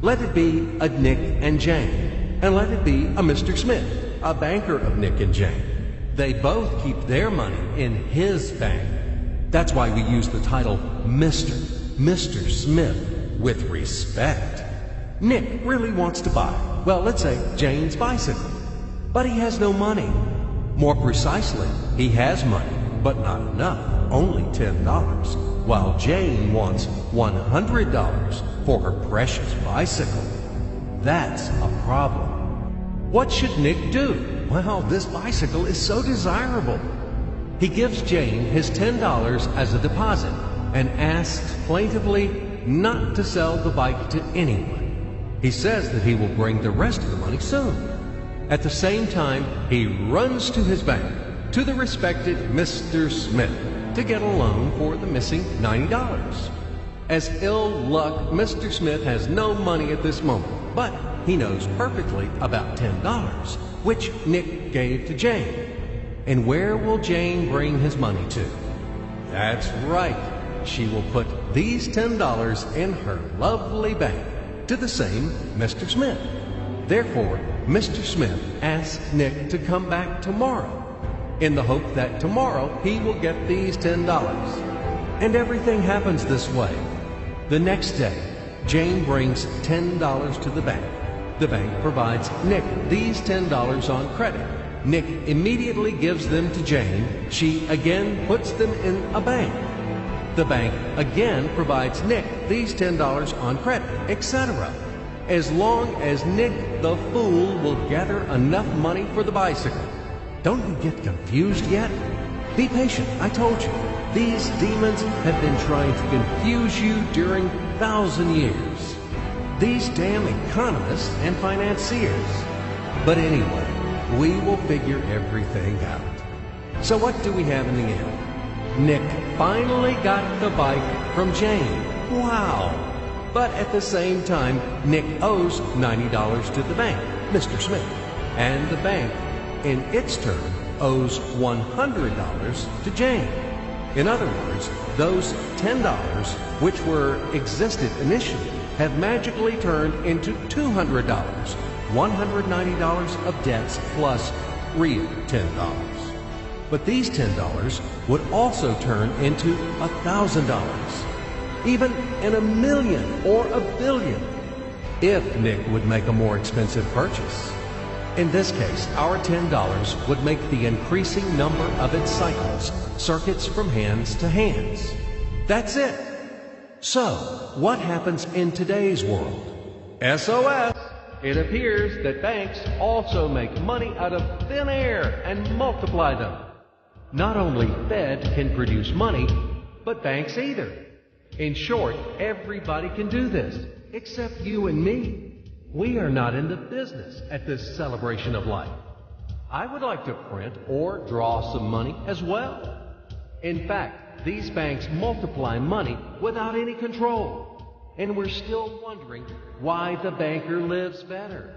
Let it be a Nick and Jane, and let it be a Mr. Smith, a banker of Nick and Jane. They both keep their money in his bank. That's why we use the title Mr. Smith with respect. Nick really wants to buy, well, let's say Jane's bicycle, but he has no money. More precisely, he has money, but not enough, only $10, while Jane wants $100 for her precious bicycle. That's a problem. What should Nick do? Well, this bicycle is so desirable. He gives Jane his $10 as a deposit and asks plaintively not to sell the bike to anyone. He says that he will bring the rest of the money soon. At the same time, he runs to his bank, to the respected Mr. Smith, to get a loan for the missing $90. As ill luck, Mr. Smith has no money at this moment, but he knows perfectly about $10, which Nick gave to Jane. And where will Jane bring his money to? That's right. She will put these $10 in her lovely bank to the same Mr. Smith. Therefore, Mr. Smith asks Nick to come back tomorrow in the hope that tomorrow he will get these $10. And everything happens this way. The next day, Jane brings $10 to the bank. The bank provides Nick these $10 on credit. Nick immediately gives them to Jane. She again puts them in a bank. The bank again provides Nick these $10 on credit, etc. As long as Nick the fool will gather enough money for the bicycle. Don't you get confused yet? Be patient, I told you. These demons have been trying to confuse you during 1,000 years. These damn economists and financiers. But anyway, we will figure everything out. So what do we have in the end? Nick finally got the bike from Jane. Wow! But at the same time, Nick owes $90 to the bank, Mr. Smith. And the bank, in its turn, owes $100 to Jane. In other words, those $10, which existed initially, have magically turned into $200, $190 of debts plus real $10. But these $10 would also turn into $1,000, even in $1 million or $1 billion, if Nick would make a more expensive purchase. In this case, our $10 would make the increasing number of its cycles, circuits from hands to hands. That's it. So, what happens in today's world? SOS! It appears that banks also make money out of thin air and multiply them. Not only Fed can produce money, but banks either. In short, everybody can do this, except you and me. We are not in the business at this celebration of life. I would like to print or draw some money as well. In fact, these banks multiply money without any control. And we're still wondering why the banker lives better.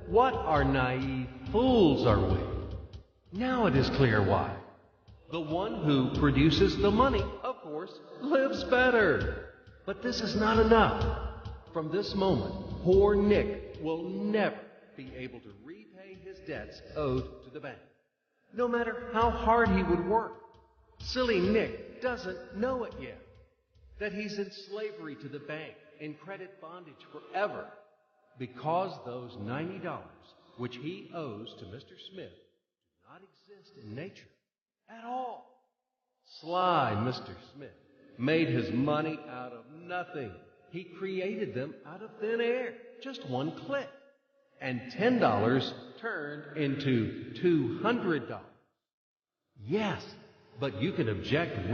What are naive fools are we? Now it is clear why. The one who produces the money, of course, lives better. But this is not enough. From this moment, poor Nick will never be able to repay his debts owed to the bank, no matter how hard he would work. Silly Nick doesn't know it yet, that he's in slavery to the bank, in credit bondage forever, because those $90, which he owes to Mr. Smith, do not exist in nature at all. Sly Mr. Smith made his money out of nothing. He created them out of thin air, just one click. And $10 turned into $200. Yes, but you can object